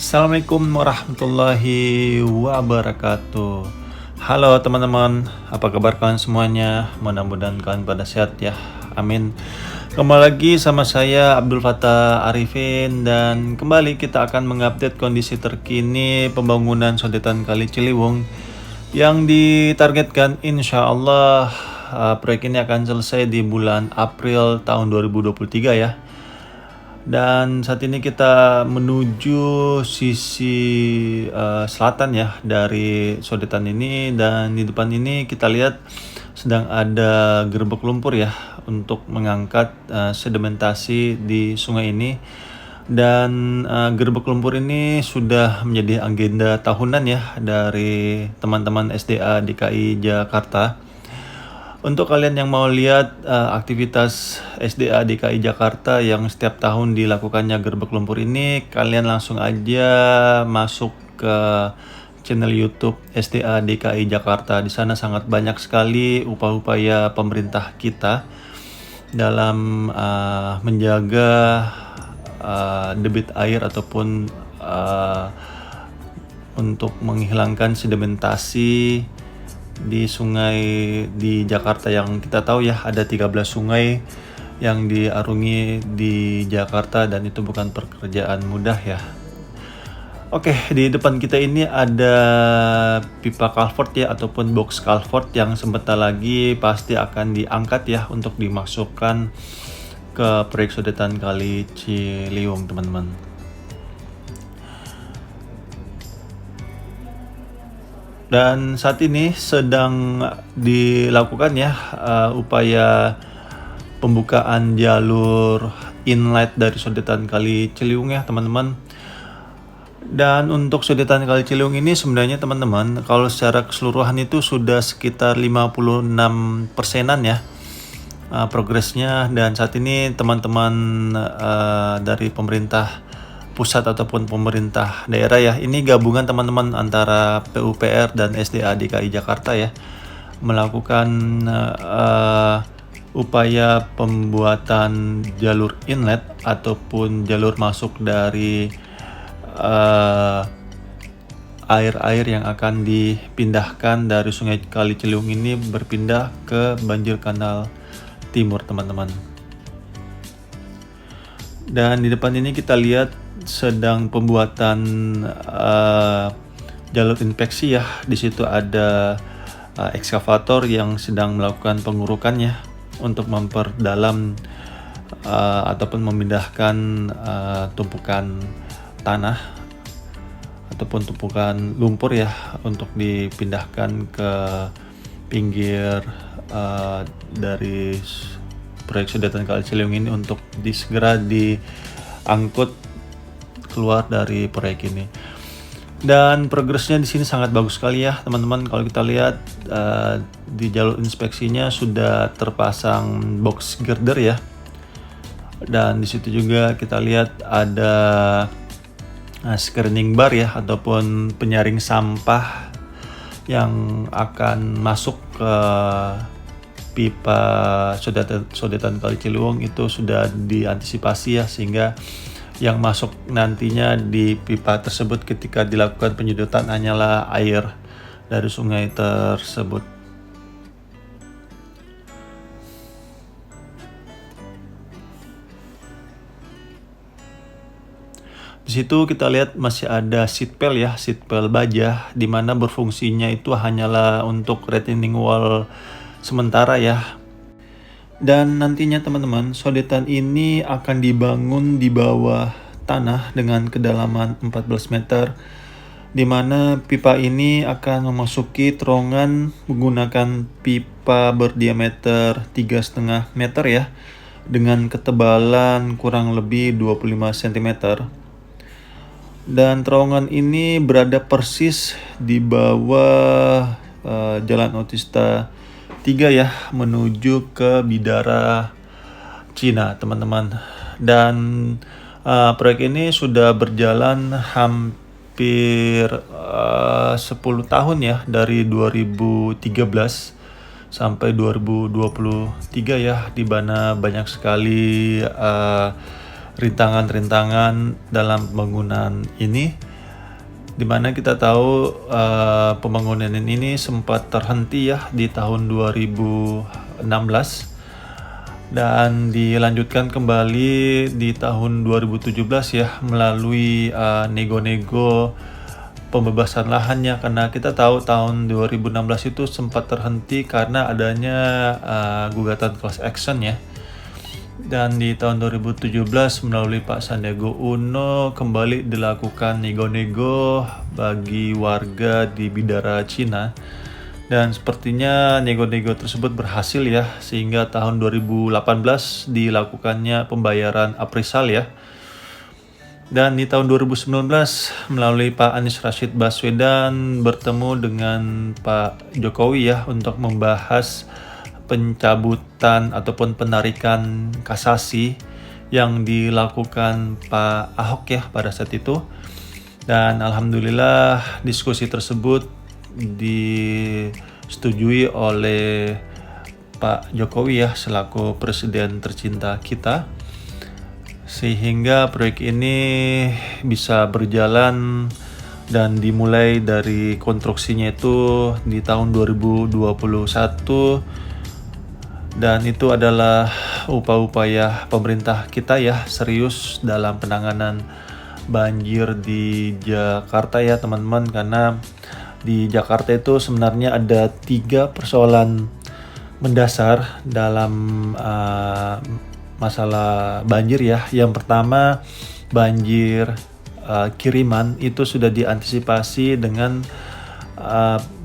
Assalamualaikum warahmatullahi wabarakatuh. Halo teman-teman, apa kabar kalian semuanya? Mudah-mudahan kalian pada sehat ya. Amin. Kembali lagi sama saya Abdul Fattah Arifin dan kembali kita akan mengupdate kondisi terkini pembangunan sodetan Kali Ciliwung yang ditargetkan insya Allah proyek ini akan selesai di bulan April tahun 2023 ya. Dan saat ini kita menuju sisi selatan ya dari sodetan ini, dan di depan ini kita lihat sedang ada gerbek lumpur ya untuk mengangkat sedimentasi di sungai ini. Dan gerbek lumpur ini sudah menjadi agenda tahunan ya dari teman-teman SDA DKI Jakarta. Untuk kalian yang mau lihat aktivitas SDA DKI Jakarta yang setiap tahun dilakukannya gerbek lumpur ini, kalian langsung aja masuk ke channel YouTube SDA DKI Jakarta. Di sana sangat banyak sekali upaya-upaya pemerintah kita dalam menjaga debit air ataupun untuk menghilangkan sedimentasi di sungai di Jakarta yang kita tahu ya ada 13 sungai yang diarungi di Jakarta dan itu bukan pekerjaan mudah ya. Oke, di depan kita ini ada pipa culvert ya ataupun box culvert yang sebentar lagi pasti akan diangkat ya untuk dimasukkan ke proyek sodetan Kali Ciliwung, teman-teman. Dan saat ini sedang dilakukan ya upaya pembukaan jalur inlet dari sodetan Kali Ciliwung ya teman-teman. Dan untuk sodetan Kali Ciliwung ini sebenarnya teman-teman kalau secara keseluruhan itu sudah sekitar 56%-an ya progresnya. Dan saat ini teman-teman dari pemerintah pusat ataupun pemerintah daerah ya, ini gabungan teman-teman antara PUPR dan SDA DKI Jakarta ya, melakukan upaya pembuatan jalur inlet ataupun jalur masuk dari air-air yang akan dipindahkan dari Sungai Kali Ciliwung ini berpindah ke Banjir Kanal Timur, teman-teman. Dan di depan ini kita lihat sedang pembuatan jalur inspeksi ya. Di situ ada ekskavator yang sedang melakukan pengurukannya untuk memperdalam ataupun memindahkan tumpukan tanah ataupun tumpukan lumpur ya untuk dipindahkan ke pinggir dari proyek sodetan Kali Ciliwung ini untuk segera diangkut keluar dari proyek ini. Dan progresnya di sini sangat bagus sekali ya teman-teman. Kalau kita lihat di jalur inspeksinya sudah terpasang box girder ya. Dan di situ juga kita lihat ada screening bar ya ataupun penyaring sampah yang akan masuk ke pipa sodetan Kali Ciliwung. Itu sudah diantisipasi ya, sehingga yang masuk nantinya di pipa tersebut ketika dilakukan penyedotan hanyalah air dari sungai tersebut. Di situ kita lihat masih ada seatbelt ya, seatbelt baja, di mana berfungsinya itu hanyalah untuk retaining wall sementara ya. Dan nantinya teman-teman, sodetan ini akan dibangun di bawah tanah dengan kedalaman 14 meter, di mana pipa ini akan memasuki terowongan menggunakan pipa berdiameter 3,5 meter ya, dengan ketebalan kurang lebih 25 cm. Dan terowongan ini berada persis di bawah Jalan Otista 3 ya, menuju ke Bidara Cina, teman-teman. Dan proyek ini sudah berjalan hampir 10 tahun ya, dari 2013 sampai 2023 ya, di mana banyak sekali rintangan-rintangan dalam pembangunan ini. Dimana kita tahu pembangunan ini sempat terhenti ya di tahun 2016 dan dilanjutkan kembali di tahun 2017 ya melalui nego-nego pembebasan lahannya, karena kita tahu tahun 2016 itu sempat terhenti karena adanya gugatan class action ya. Dan di tahun 2017 melalui Pak Sandiaga Uno kembali dilakukan nego-nego bagi warga di Bidara Cina, dan sepertinya nego-nego tersebut berhasil ya, sehingga tahun 2018 dilakukannya pembayaran appraisal ya. Dan di tahun 2019 melalui Pak Anies Rashid Baswedan bertemu dengan Pak Jokowi ya untuk membahas pencabutan ataupun penarikan kasasi yang dilakukan Pak Ahok ya pada saat itu. Dan alhamdulillah diskusi tersebut disetujui oleh Pak Jokowi ya selaku presiden tercinta kita, sehingga proyek ini bisa berjalan dan dimulai dari konstruksinya itu di tahun 2021, dan itu adalah upaya pemerintah kita ya serius dalam penanganan banjir di Jakarta ya teman-teman, karena di Jakarta itu sebenarnya ada 3 persoalan mendasar dalam masalah banjir ya. Yang pertama, banjir kiriman itu sudah diantisipasi dengan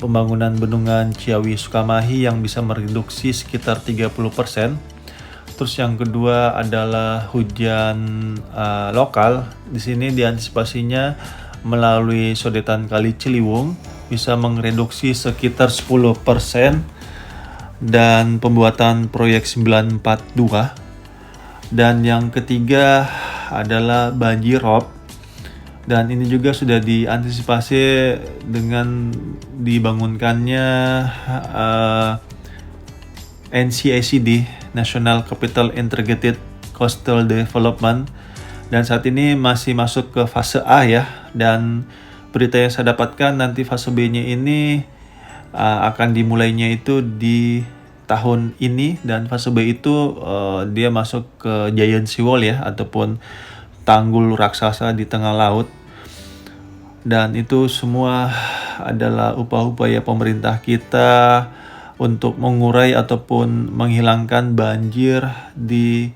pembangunan bendungan Ciawi Sukamahi yang bisa mereduksi sekitar 30%. Terus yang kedua adalah hujan lokal. Di sini diantisipasinya melalui sodetan Kali Ciliwung bisa mereduksi sekitar 10%, dan pembuatan proyek 942. Dan yang ketiga adalah banjir rob, dan ini juga sudah diantisipasi dengan dibangunkannya NCICD, National Capital Integrated Coastal Development, dan saat ini masih masuk ke fase A ya. Dan berita yang saya dapatkan nanti fase B-nya ini akan dimulainya itu di tahun ini, dan fase B itu dia masuk ke Giant Sea Wall ya, ataupun tanggul raksasa di tengah laut. Dan itu semua adalah upaya-upaya pemerintah kita untuk mengurai ataupun menghilangkan banjir di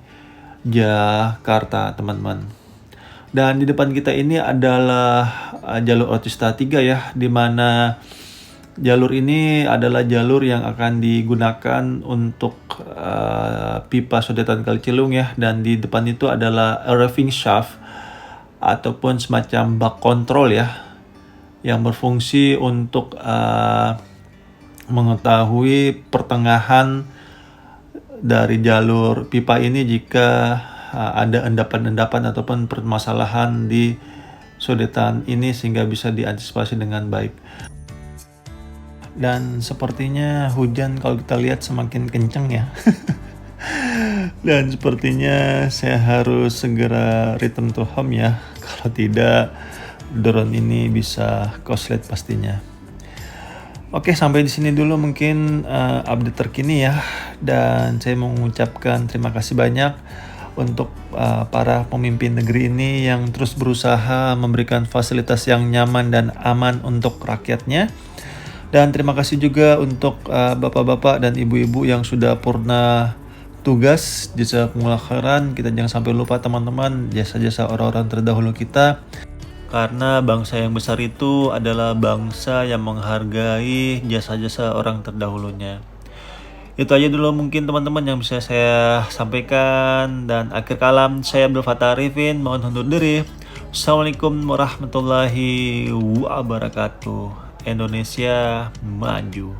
Jakarta teman-teman. Dan di depan kita ini adalah jalur Otista 3 ya, di mana jalur ini adalah jalur yang akan digunakan untuk pipa sodetan Kali Ciliwung ya, dan di depan itu adalah arriving shaft ataupun semacam bak kontrol ya, yang berfungsi untuk mengetahui pertengahan dari jalur pipa ini jika ada endapan-endapan ataupun permasalahan di sodetan ini, sehingga bisa diantisipasi dengan baik. Dan sepertinya hujan kalau kita lihat semakin kencang ya. Dan sepertinya saya harus segera return to home ya, kalau tidak drone ini bisa koslet pastinya. Oke, sampai di sini dulu mungkin update terkini ya, dan saya mau mengucapkan terima kasih banyak untuk para pemimpin negeri ini yang terus berusaha memberikan fasilitas yang nyaman dan aman untuk rakyatnya. Dan terima kasih juga untuk bapak-bapak dan ibu-ibu yang sudah purna tugas. Jazakumullah khairan. Kita jangan sampai lupa teman-teman jasa-jasa orang-orang terdahulu kita, karena bangsa yang besar itu adalah bangsa yang menghargai jasa-jasa orang terdahulunya. Itu aja dulu mungkin teman-teman yang bisa saya sampaikan, dan akhir kalam saya Abdul Fattah Arifin mohon undur diri. Assalamualaikum warahmatullahi wabarakatuh. Indonesia maju.